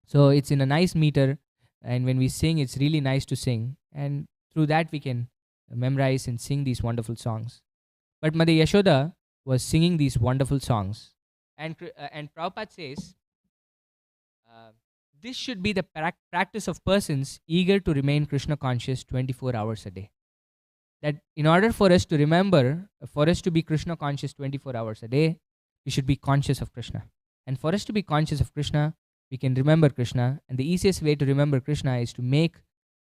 So it's in a nice meter, and when we sing, it's really nice to sing. And through that, we can memorize and sing these wonderful songs. But Mother Yashoda was singing these wonderful songs. And Prabhupada says, this should be the practice of persons eager to remain Krishna conscious 24 hours a day. That in order for us to remember, for us to be Krishna conscious 24 hours a day, we should be conscious of Krishna. And for us to be conscious of Krishna, we can remember Krishna. And the easiest way to remember Krishna is to make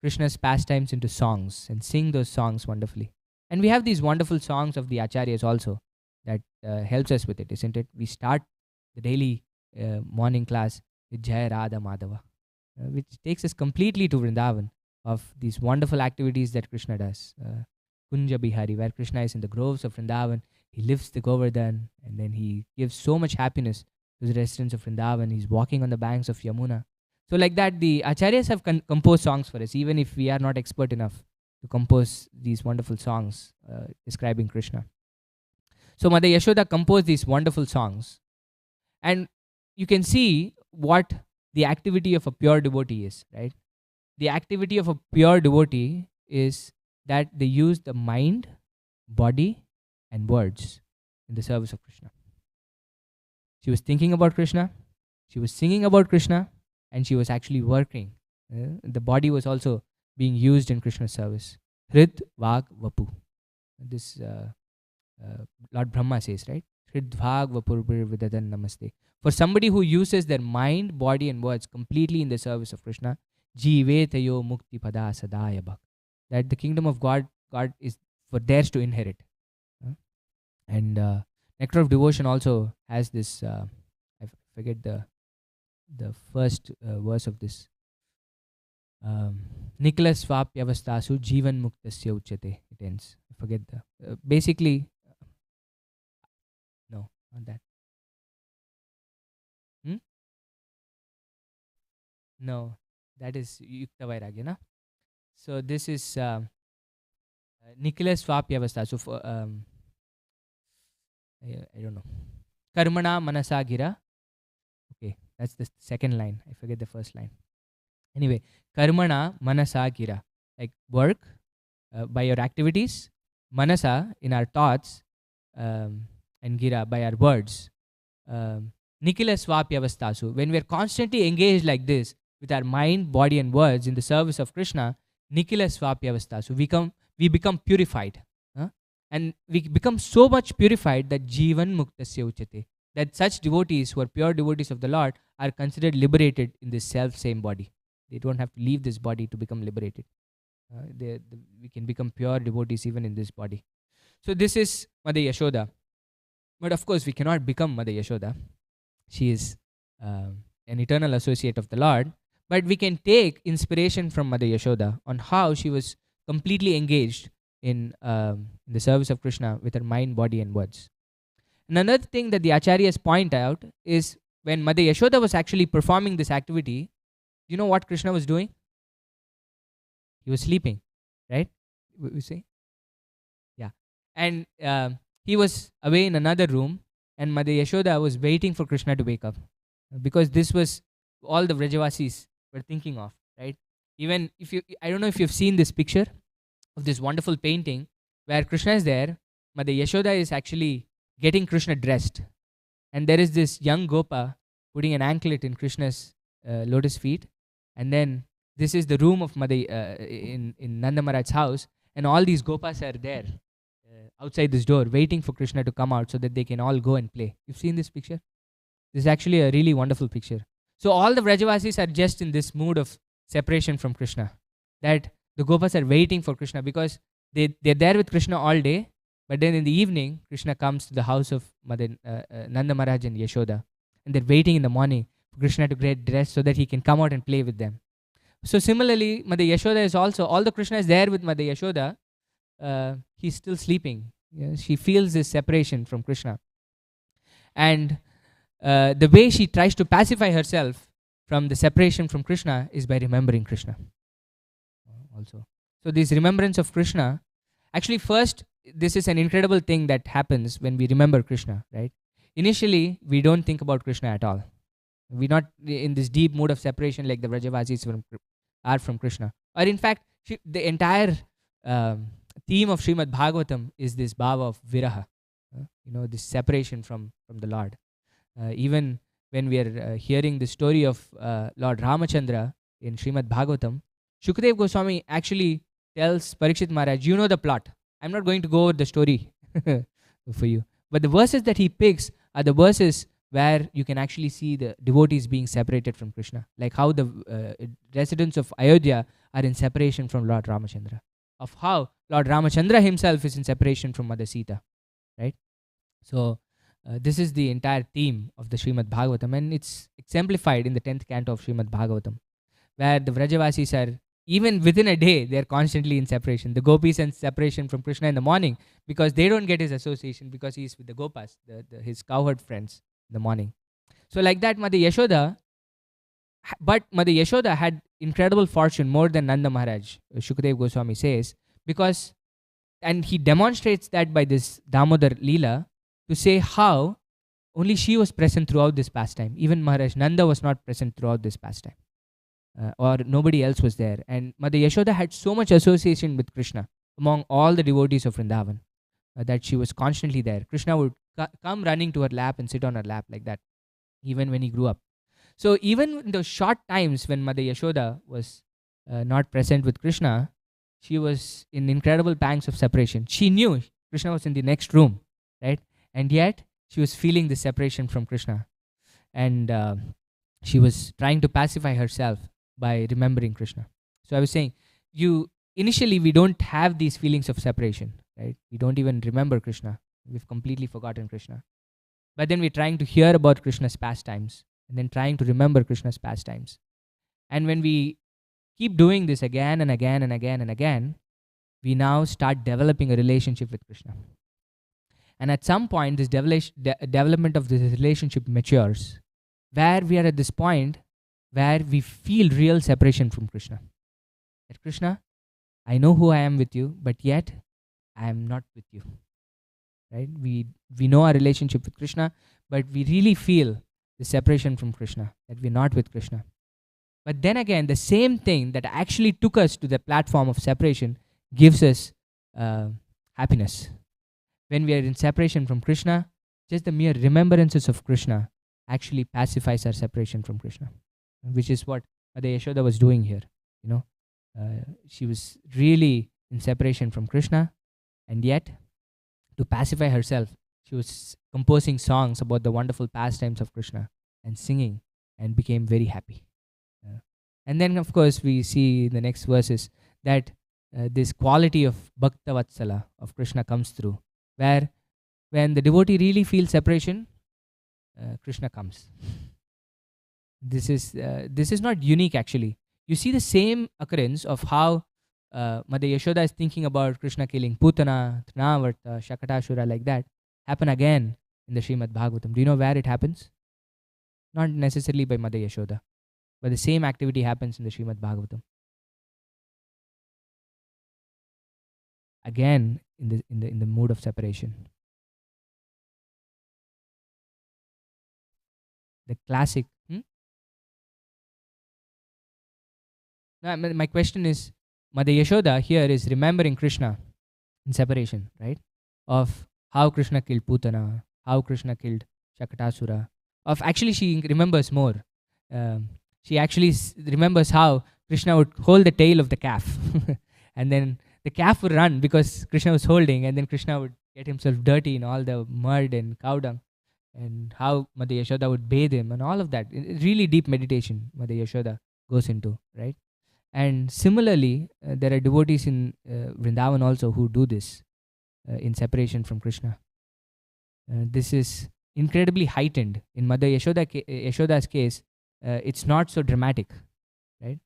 Krishna's pastimes into songs and sing those songs wonderfully. And we have these wonderful songs of the acharyas also that helps us with it, isn't it? We start the daily morning class with Jai Radha Madhava, which takes us completely to Vrindavan of these wonderful activities that Krishna does. Kunja Bihari, where Krishna is in the groves of Vrindavan, he lifts the Govardhan and then he gives so much happiness to the residents of Vrindavan. He's walking on the banks of Yamuna. So like that, the acharyas have composed songs for us, even if we are not expert enough to compose these wonderful songs describing Krishna. So Mother Yashoda composed these wonderful songs. And you can see what the activity of a pure devotee is, right? The activity of a pure devotee is that they use the mind, body, and words in the service of Krishna. She was thinking about Krishna, she was singing about Krishna, and she was actually working. The body was also being used in Krishna's service. Hrid, Vag, Vapu. This Lord Brahma says, right? Hrid, Vag, Vapur, Vidadan, Namaste. For somebody who uses their mind, body, and words completely in the service of Krishna, Jivetayo Mukti Pada Sadaya Bhak. That the kingdom of God is for theirs to inherit. And Nectar of Devotion also has this, I forget the first verse of this. Nicholas Svapyavastasu Jivan Muktasya Uchate. It ends. I forget the. Basically, no, not that. No, that is Yukta Vairagya, na? So this is Nicholas Svapyavasta. So for, I don't know. Karmana Manasa Gira. Okay, that's the second line. I forget the first line. Anyway, Karmana Manasa Gira. Like work by your activities, Manasa in our thoughts, and Gira by our words. Nikhila Swapyavastasu. When we are constantly engaged like this with our mind, body, and words in the service of Krishna, Nikhila Swapyavastasu, we become purified. And we become so much purified that Jivan Muktasya Uchate. That such devotees who are pure devotees of the Lord are considered liberated in this self-same body. They don't have to leave this body to become liberated. We can become pure devotees even in this body. So this is Mother Yashoda. But of course, we cannot become Mother Yashoda. She is an eternal associate of the Lord. But we can take inspiration from Mother Yashoda on how she was completely engaged in the service of Krishna with her mind, body, and words. And another thing that the acharyas point out is when Mother Yashoda was actually performing this activity, you know what Krishna was doing? He was sleeping, right? We say? Yeah. And he was away in another room, and Mother Yashoda was waiting for Krishna to wake up. Because this was all the Vrajavasis were thinking of, right? Even if I don't know if you've seen this picture of this wonderful painting where Krishna is there, Mother Yashoda is actually getting Krishna dressed. And there is this young Gopa putting an anklet in Krishna's lotus feet. And then this is the room of Mother in Nanda Maharaj's house. And all these Gopas are there outside this door waiting for Krishna to come out so that they can all go and play. You've seen this picture? This is actually a really wonderful picture. So all the Vrajavasis are just in this mood of separation from Krishna. That the Gopas are waiting for Krishna because they're there with Krishna all day. But then in the evening, Krishna comes to the house of Mother Nanda Maharaj and Yashoda. And they're waiting in the morning for Krishna to get dressed so that he can come out and play with them. So similarly, Mother Yashoda is also, although Krishna is there with Mother Yashoda, he's still sleeping. She feels this separation from Krishna. And the way she tries to pacify herself from the separation from Krishna is by remembering Krishna. Also. So this remembrance of Krishna, actually first, this is an incredible thing that happens when we remember Krishna, right? Initially, we don't think about Krishna at all. We're not in this deep mood of separation like the Vrajavasis are from Krishna. Or in fact, the entire theme of Srimad Bhagavatam is this bhava of viraha, this separation from the Lord. Even when we are hearing the story of Lord Ramachandra in Srimad Bhagavatam, Shukadeva Goswami actually tells Parikshit Maharaj, you know the plot. I'm not going to go over the story for you. But the verses that he picks are the verses where you can actually see the devotees being separated from Krishna. Like how the residents of Ayodhya are in separation from Lord Ramachandra. of how Lord Ramachandra himself is in separation from Mother Sita, right? So this is the entire theme of the Srimad Bhagavatam, and it's exemplified in the 10th canto of Srimad Bhagavatam, where the Vrajavasis are, even within a day, they're constantly in separation. The gopis in separation from Krishna in the morning because they don't get his association because he's with the gopas, his cowherd friends in the morning. So like that, Mother Yashoda, but Mother Yashoda had incredible fortune, more than Nanda Maharaj, Shukadev Goswami says, because, and he demonstrates that by this Damodar Leela, to say how only she was present throughout this pastime. Even Maharaj Nanda was not present throughout this pastime. Or nobody else was there. And Mother Yashoda had so much association with Krishna among all the devotees of Vrindavan that she was constantly there. Krishna would come running to her lap and sit on her lap like that, even when he grew up. So even in those short times when Mother Yashoda was not present with Krishna, she was in incredible pangs of separation. She knew Krishna was in the next room, right? And yet she was feeling the separation from Krishna. And she was trying to pacify herself by remembering Krishna. So I was saying, initially we don't have these feelings of separation, right? We don't even remember Krishna. We've completely forgotten Krishna. But then we're trying to hear about Krishna's pastimes and then trying to remember Krishna's pastimes. And when we keep doing this again and again and again and again, we now start developing a relationship with Krishna. And at some point, this development of this relationship matures, where we are at this point where we feel real separation from Krishna. That Krishna, I know who I am with you, but yet I am not with you. Right? We know our relationship with Krishna, but we really feel the separation from Krishna, that we're not with Krishna. But then again, the same thing that actually took us to the platform of separation gives us happiness. When we are in separation from Krishna, just the mere remembrances of Krishna actually pacifies our separation from Krishna, which is what Mother Yashoda was doing here. She was really in separation from Krishna, and yet to pacify herself, she was composing songs about the wonderful pastimes of Krishna and singing, and became very happy. And then, of course, we see in the next verses that this quality of Bhakta Vatsala of Krishna comes through, where when the devotee really feels separation, Krishna comes. This is not unique actually. You see the same occurrence of how Mother Yashoda is thinking about Krishna killing Putana, Trinavarta, Shakatashura, like that, happen again in the Srimad Bhagavatam. Do you know where it happens? Not necessarily by Mother Yashoda, but the same activity happens in the Srimad Bhagavatam. Again, in the mood of separation. The classic. No, my question is, Mother Yashoda here is remembering Krishna in separation, right? Of how Krishna killed Putana, how Krishna killed Shakatasura. Actually, she remembers more. She actually remembers how Krishna would hold the tail of the calf, and then the calf would run because Krishna was holding, and then Krishna would get himself dirty in all the mud and cow dung, and how Mother Yashoda would bathe him, and all of that. Really deep meditation Mother Yashoda goes into, right? And similarly, there are devotees in Vrindavan also who do this in separation from Krishna. This is incredibly heightened. In Mother Yashoda's case, it's not so dramatic, right?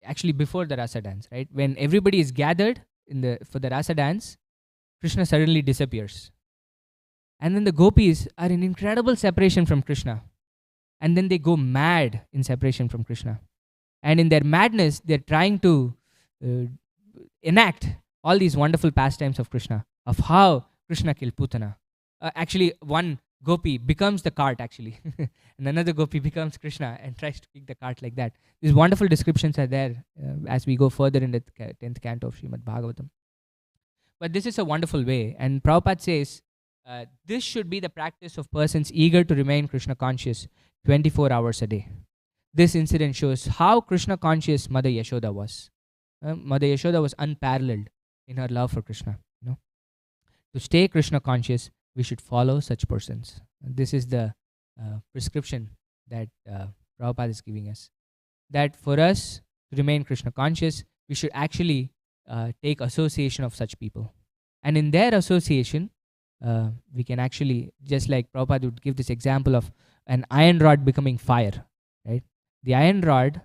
Actually, before the rasa dance, right? When everybody is gathered for the rasa dance, Krishna suddenly disappears. And then the gopis are in incredible separation from Krishna. And then they go mad in separation from Krishna. And in their madness, they're trying to enact all these wonderful pastimes of Krishna, of how Krishna killed Putana. Actually, one gopi becomes the cart, actually. And another gopi becomes Krishna and tries to kick the cart like that. These wonderful descriptions are there as we go further in the 10th canto of Srimad Bhagavatam. But this is a wonderful way. And Prabhupada says, this should be the practice of persons eager to remain Krishna conscious 24 hours a day. This incident shows how Krishna conscious Mother Yashoda was. Mother Yashoda was unparalleled in her love for Krishna. To stay Krishna conscious, we should follow such persons. This is the prescription that Prabhupada is giving us. That for us to remain Krishna conscious, we should actually take association of such people. And in their association, we can actually, just like Prabhupada would give this example of an iron rod becoming fire, right? The iron rod,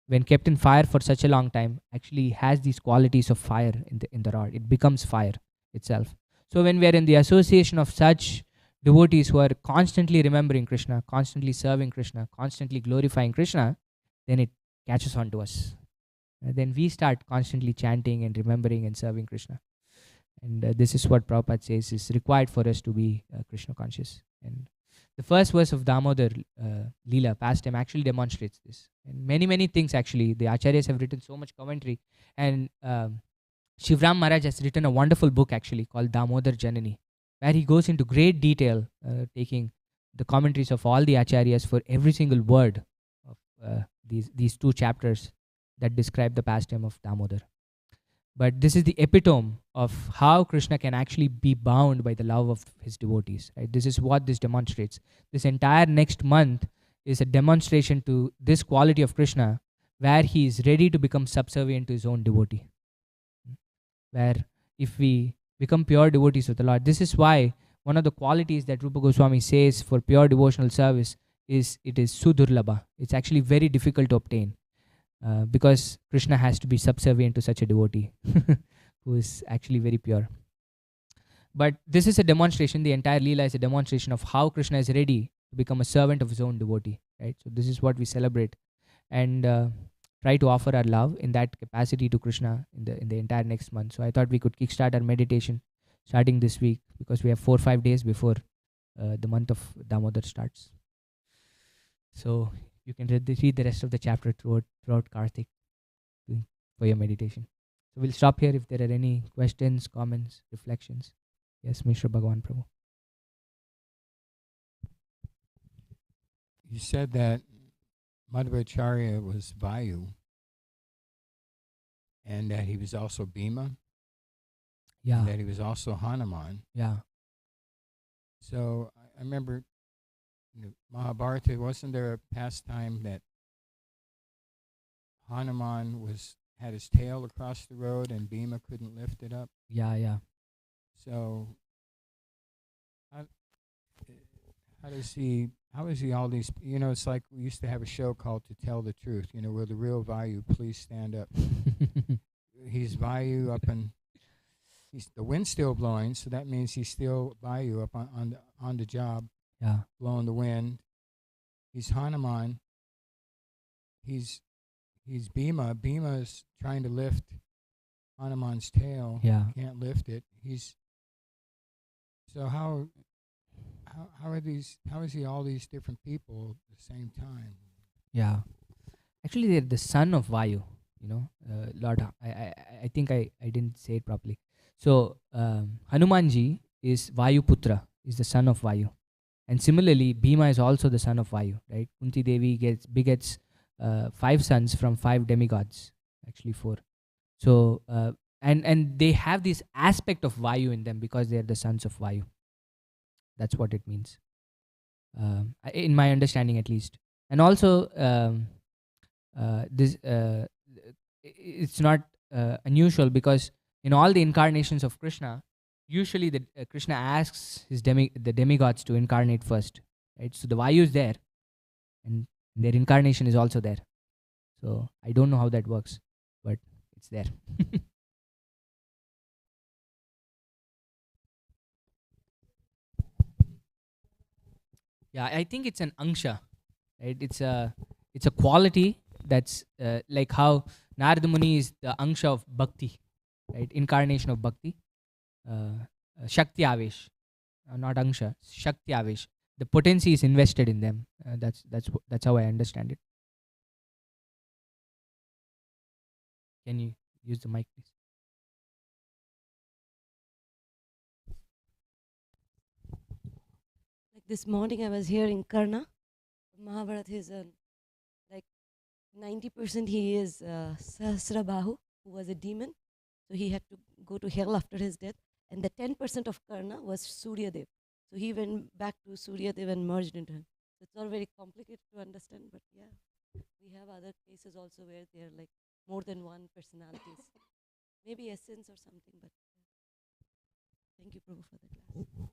when kept in fire for such a long time, actually has these qualities of fire in the rod. It becomes fire itself. So when we are in the association of such devotees who are constantly remembering Krishna, constantly serving Krishna, constantly glorifying Krishna, then it catches on to us. Then we start constantly chanting and remembering and serving Krishna. And this is what Prabhupada says is required for us to be Krishna conscious. And the first verse of Damodar Leela, pastime, actually demonstrates this. And many, many things actually. The Acharyas have written so much commentary. And Shivram Maharaj has written a wonderful book actually called Damodar Janani, where he goes into great detail, taking the commentaries of all the Acharyas for every single word of these two chapters that describe the pastime of Damodar. But this is the epitome of how Krishna can actually be bound by the love of his devotees. Right? This is what this demonstrates. This entire next month is a demonstration to this quality of Krishna, where he is ready to become subservient to his own devotee. Where if we become pure devotees of the Lord, this is why one of the qualities that Rupa Goswami says for pure devotional service is it is sudurlabha. It's actually very difficult to obtain. Because Krishna has to be subservient to such a devotee who is actually very pure. But this is a demonstration, the entire Leela is a demonstration of how Krishna is ready to become a servant of his own devotee. Right? So this is what we celebrate and try to offer our love in that capacity to Krishna in the entire next month. So I thought we could kickstart our meditation starting this week, because we have 4 or 5 days before the month of Damodar starts. So you can read the rest of the chapter throughout Karthik for your meditation. So we'll stop here if there are any questions, comments, reflections. Yes, Mishra Bhagwan Prabhu. You said that Madhvacharya was Vayu and that he was also Bhima. Yeah. And that he was also Hanuman. Yeah. So I remember in the Mahabharata, wasn't there a pastime that Hanuman had his tail across the road and Bhima couldn't lift it up? Yeah. So how is he all these, it's like we used to have a show called To Tell the Truth, will the real Vayu please stand up? He's Vayu up and the wind's still blowing, so that means he's still Vayu up on the job. Yeah. Blowing the wind. He's Hanuman. He's Bhima. Bhima's trying to lift Hanuman's tail. Yeah. Can't lift it. So how is he all these different people at the same time? Yeah. Actually, they're the son of Vayu. Lord, I think I didn't say it properly. So Hanumanji is Vayu Putra, is the son of Vayu. And similarly, Bhima is also the son of Vayu, right? Kunti Devi begets 5 sons from 5 demigods, actually 4. So, and they have this aspect of Vayu in them because they are the sons of Vayu. That's what it means, in my understanding at least. And also, it's not unusual because in all the incarnations of Krishna, usually Krishna asks the demigods to incarnate first, right? So the Vayu is there, and their incarnation is also there. So I don't know how that works, but it's there. Yeah, I think it's an angsha, right? It's a quality that's like how Narada Muni is the angsha of bhakti, right? Incarnation of bhakti. Shakti Avesh, not Angsha, Shakti Avesh. The potency is invested in them. That's how I understand it. Can you use the mic, please? Like this morning, I was hearing Karna. Mahabharata is like 90% he is Sahasrabahu, who was a demon. So he had to go to hell after his death. And the 10% of Karna was Suryadev. So he went back to Suryadev and merged into him. So it's all very complicated to understand, but yeah, we have other cases also where they're like more than one personalities. Maybe essence or something, but thank you, Prabhu, for the class.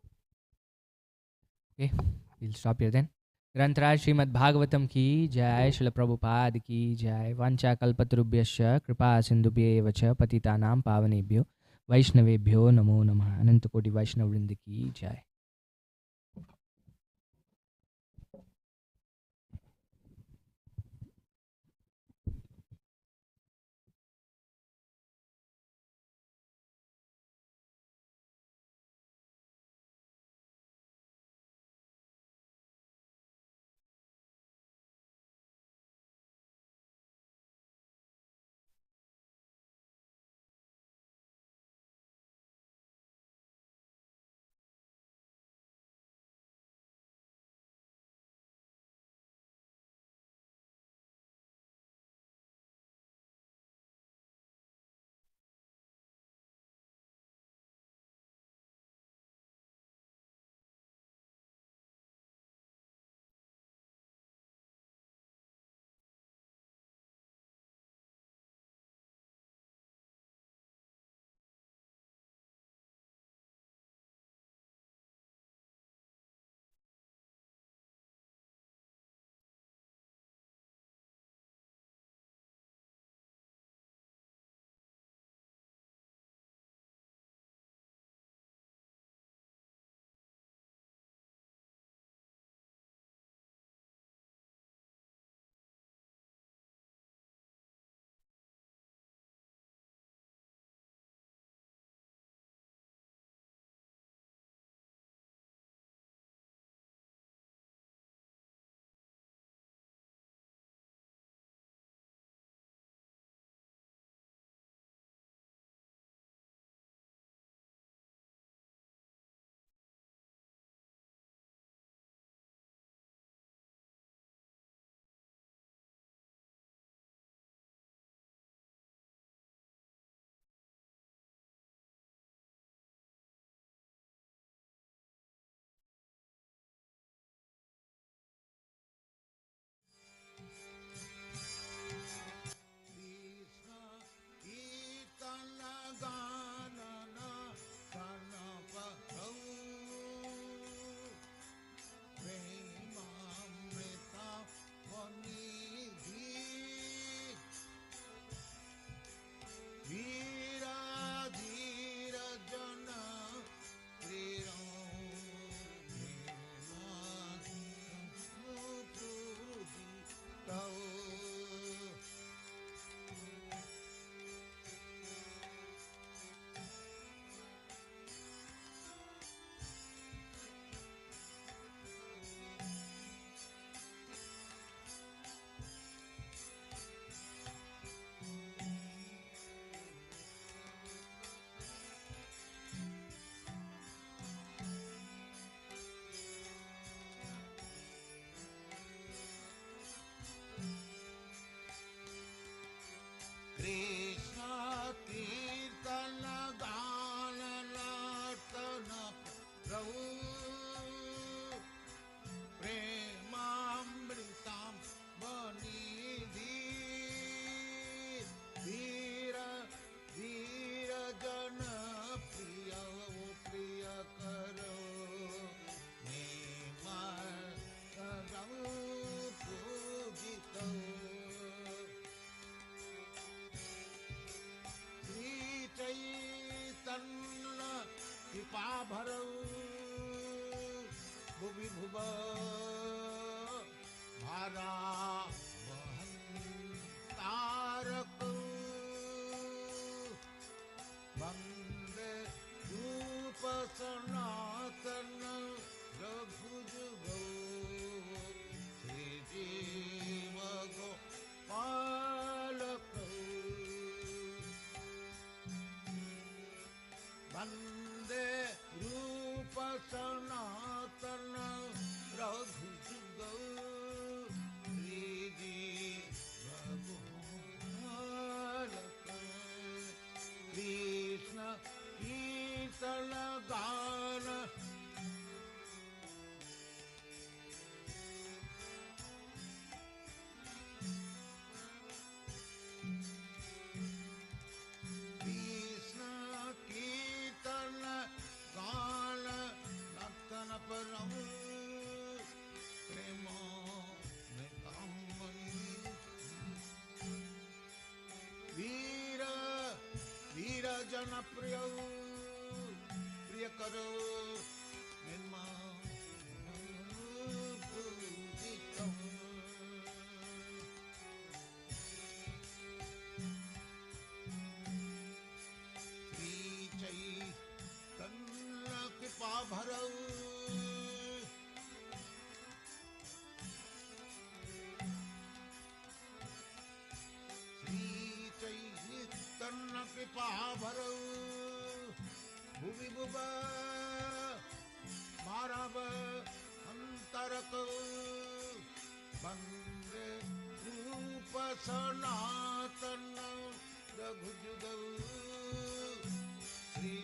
Okay, we'll stop here then. ग्रंथराज Shrimad Bhagavatam की जय, श्रील प्रभुपाद की जय। वाञ्छा कल्पतरुभ्यश्च कृपा सिन्धुभ्येव च पतितानां पावनेभ्यो वैष्णवेभ्यो नमो नमः। अनंत कोटि वैष्णव वृंद की जय। जनप्रिय प्रिय करो श्री चैतन्य कृपा भरौ तन्न कृपा भरौ भुवि भुव मारव अंतरक वंदे रूप सनातन रघुजुगौ श्री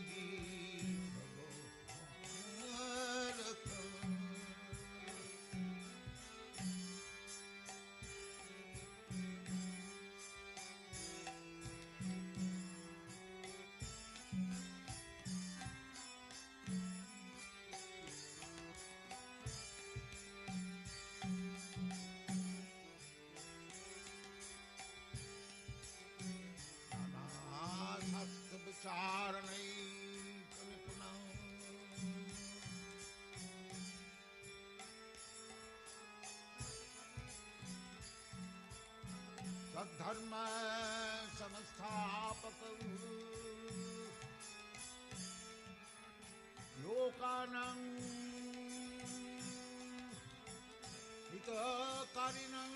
चारणै सद्धर्म संस्थापक लोकानां हितकारिणं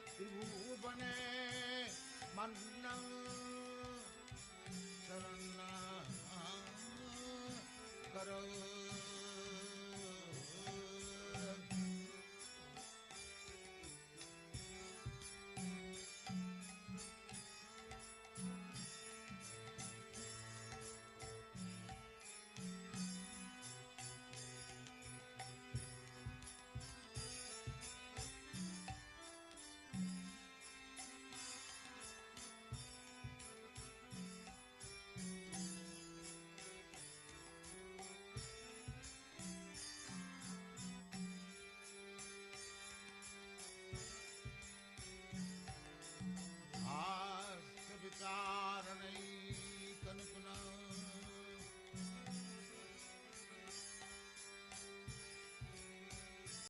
त्रिभुवने